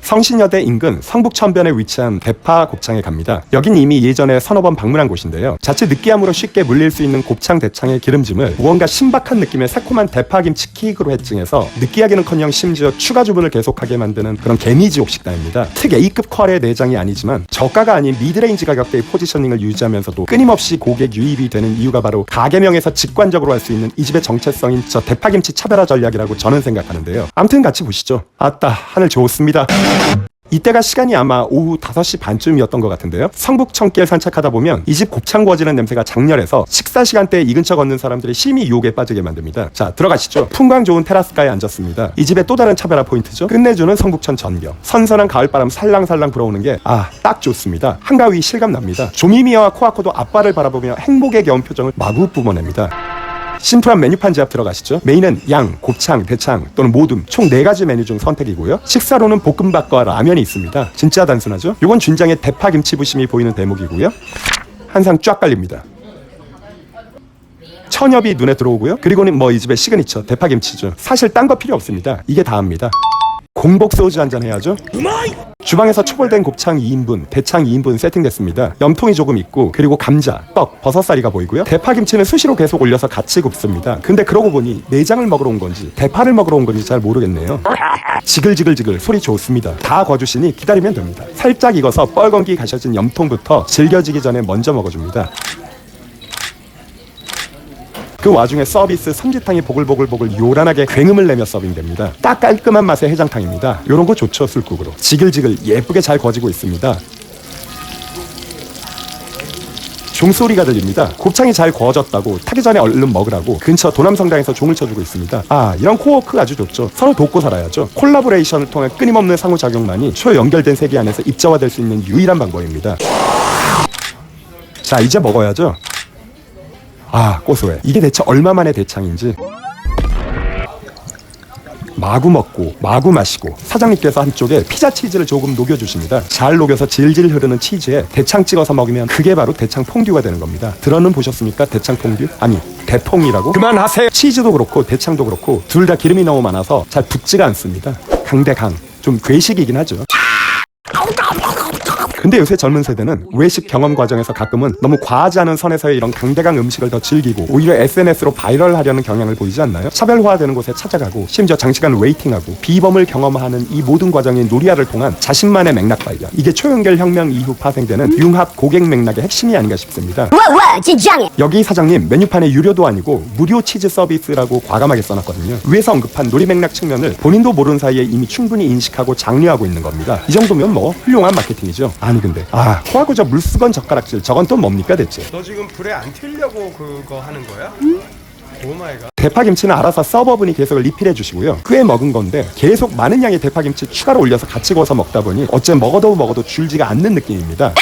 성신여대 인근 성북천변에 위치한 대파 곱창에 갑니다. 여긴 이미 예전에 서너 번 방문한 곳인데요. 자칫 느끼함으로 쉽게 물릴 수 있는 곱창 대창의 기름짐을 무언가 신박한 느낌의 새콤한 대파김치 킥으로 해증해서 느끼하기는커녕 심지어 추가 주문을 계속하게 만드는 그런 개미지옥 식당입니다. 특 A급 퀄의 내장이 아니지만 저가가 아닌 미드레인지 가격대의 포지셔닝을 유지하면서도 끊임없이 고객 유입이 되는 이유가 바로 가게명에서 직관적으로 할 수 있는 이 집의 정체성인 저 대파김치 차별화 전략이라고 저는 생각하는데요. 암튼 같이 보시죠. 아따, 하늘 좋습니다. 이때가 시간이 아마 오후 5시 반쯤이었던 것 같은데요. 성북천길 산책하다 보면 이 집 곱창 구워지는 냄새가 장렬해서 식사 시간대에 이 근처 걷는 사람들이 심히 유혹에 빠지게 만듭니다. 자, 들어가시죠. 풍광 좋은 테라스가에 앉았습니다. 이 집의 또 다른 차별화 포인트죠. 끝내주는 성북천 전경. 선선한 가을바람 살랑살랑 불어오는 게 딱 좋습니다. 한가위 실감납니다. 조미미와 코아코도 앞발을 바라보며 행복에 겨운 표정을 마구 뿜어냅니다. 심플한 메뉴판 제압 들어가시죠. 메인은 양, 곱창, 대창 또는 모둠 총 4가지 메뉴 중 선택이고요. 식사로는 볶음밥과 라면이 있습니다. 진짜 단순하죠? 요건 준장의 대파김치 부심이 보이는 대목이고요. 한 상 쫙 깔립니다. 천엽이 눈에 들어오고요. 그리고는 이 집의 시그니처 대파김치죠. 사실 딴 거 필요 없습니다. 이게 다입니다. 공복 소주 한잔 해야죠. 주방에서 초벌된 곱창 2인분, 대창 2인분 세팅됐습니다. 염통이 조금 있고 그리고 감자, 떡, 버섯사리가 보이고요. 대파김치는 수시로 계속 올려서 같이 굽습니다. 근데 그러고 보니 내장을 먹으러 온 건지 대파를 먹으러 온 건지 잘 모르겠네요. 지글지글지글 소리 좋습니다. 다 거주시니 기다리면 됩니다. 살짝 익어서 뻘건기 가셔진 염통부터 질겨지기 전에 먼저 먹어줍니다. 그 와중에 서비스 삼지탕이 보글보글보글 요란하게 굉음을 내며 서빙됩니다. 딱 깔끔한 맛의 해장탕입니다. 요런 거 좋죠, 술국으로. 지글지글 예쁘게 잘 거지고 있습니다. 종소리가 들립니다. 곱창이 잘 구워졌다고 타기 전에 얼른 먹으라고 근처 도남성당에서 종을 쳐주고 있습니다. 이런 코워크 아주 좋죠. 서로 돕고 살아야죠. 콜라보레이션을 통한 끊임없는 상호작용만이 초연결된 세계 안에서 입자화될 수 있는 유일한 방법입니다. 자, 이제 먹어야죠. 고소해. 이게 대체 얼마만의 대창인지. 마구 먹고 마구 마시고 사장님께서 한쪽에 피자 치즈를 조금 녹여주십니다. 잘 녹여서 질질 흐르는 치즈에 대창 찍어서 먹으면 그게 바로 대창 퐁듀가 되는 겁니다. 들어는 보셨습니까? 대창 퐁듀? 아니, 대퐁이라고? 그만하세요! 치즈도 그렇고 대창도 그렇고 둘 다 기름이 너무 많아서 잘 붙지가 않습니다. 강대강. 좀 괴식이긴 하죠. 근데 요새 젊은 세대는 외식 경험 과정에서 가끔은 너무 과하지 않은 선에서의 이런 강대강 음식을 더 즐기고 오히려 SNS로 바이럴하려는 경향을 보이지 않나요? 차별화되는 곳에 찾아가고 심지어 장시간 웨이팅하고 비범을 경험하는 이 모든 과정이 놀이야를 통한 자신만의 맥락 발견. 이게 초연결 혁명 이후 파생되는 융합 고객 맥락의 핵심이 아닌가 싶습니다. 진정해. 여기 사장님 메뉴판에 유료도 아니고 무료 치즈 서비스라고 과감하게 써놨거든요. 위에서 언급한 놀이 맥락 측면을 본인도 모르는 사이에 이미 충분히 인식하고 장려하고 있는 겁니다. 이 정도면 훌륭한 마케팅이죠. 아니 근데 코하고 저 물수건 젓가락질 저건 또 뭡니까 대체? 너 지금 불에 안 튀려고 그거 하는 거야? 오마이갓. 대파김치는 알아서 서버분이 계속 리필해 주시고요. 꽤 먹은 건데 계속 많은 양의 대파김치 추가로 올려서 같이 구워서 먹다 보니 어째 먹어도 줄지가 않는 느낌입니다.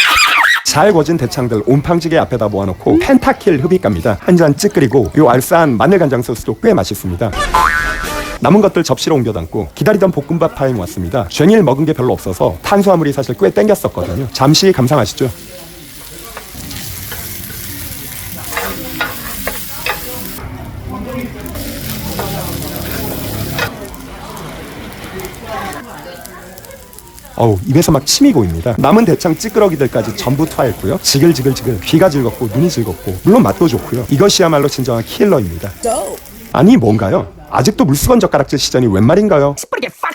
잘 구워진 대창들 온팡지게 앞에다 모아놓고 펜타킬 흡입갑니다. 한 잔 찌끄리고 요 알싸한 마늘간장 소스도 꽤 맛있습니다. 남은 것들 접시로 옮겨 담고 기다리던 볶음밥 타임 왔습니다. 쉥일 먹은 게 별로 없어서 탄수화물이 사실 꽤 땡겼었거든요. 잠시 감상하시죠. 입에서 막 침이 고입니다. 남은 대창 찌끄러기들까지 전부 투하했고요. 지글지글 귀가 즐겁고 눈이 즐겁고 물론 맛도 좋고요. 이것이야말로 진정한 킬러입니다. 아니 뭔가요? 아직도 물수건 젓가락질 시전이 웬 말인가요?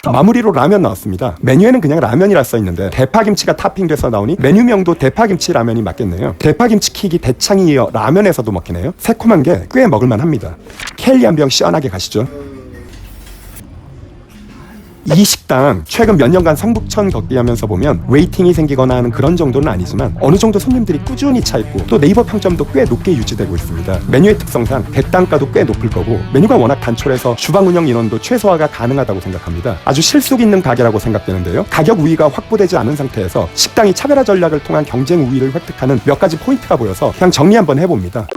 마무리로 라면 나왔습니다. 메뉴에는 그냥 라면이라 써있는데 대파김치가 토핑돼서 나오니 메뉴명도 대파김치 라면이 맞겠네요. 대파김치 킥이 대창이 이어 라면에서도 먹히네요. 새콤한 게 꽤 먹을만합니다. 켈리 한 병 시원하게 가시죠. 이 식당 최근 몇 년간 성북천 걷기 하면서 보면 웨이팅이 생기거나 하는 그런 정도는 아니지만 어느 정도 손님들이 꾸준히 차 있고 또 네이버 평점도 꽤 높게 유지되고 있습니다. 메뉴의 특성상 대단가도 꽤 높을 거고 메뉴가 워낙 단촐해서 주방 운영 인원도 최소화가 가능하다고 생각합니다. 아주 실속 있는 가게라고 생각되는데요. 가격 우위가 확보되지 않은 상태에서 식당이 차별화 전략을 통한 경쟁 우위를 획득하는 몇 가지 포인트가 보여서 그냥 정리 한번 해봅니다.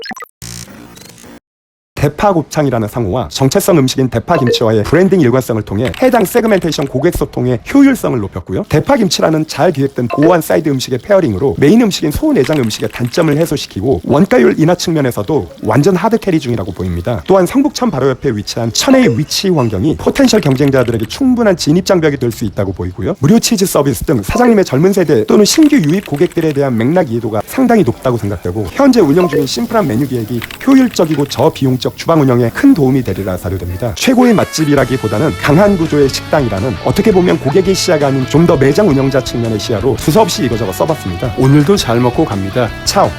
대파 곱창이라는 상호와 정체성 음식인 대파 김치와의 브랜딩 일관성을 통해 해당 세그멘테이션 고객 소통의 효율성을 높였고요. 대파 김치라는 잘 기획된 고안 사이드 음식의 페어링으로 메인 음식인 소내장 음식의 단점을 해소시키고 원가율 인하 측면에서도 완전 하드 캐리 중이라고 보입니다. 또한 성북천 바로 옆에 위치한 천혜의 위치 환경이 포텐셜 경쟁자들에게 충분한 진입 장벽이 될 수 있다고 보이고요. 무료 치즈 서비스 등 사장님의 젊은 세대 또는 신규 유입 고객들에 대한 맥락 이해도가 상당히 높다고 생각되고 현재 운영 중인 심플한 메뉴 기획이 효율적이고 저비용적 주방 운영에 큰 도움이 되리라 사료됩니다. 최고의 맛집이라기보다는 강한 구조의 식당이라는 어떻게 보면 고객의 시야가 아닌 좀 더 매장 운영자 측면의 시야로 두서없이 이거저거 써봤습니다. 오늘도 잘 먹고 갑니다. 차오.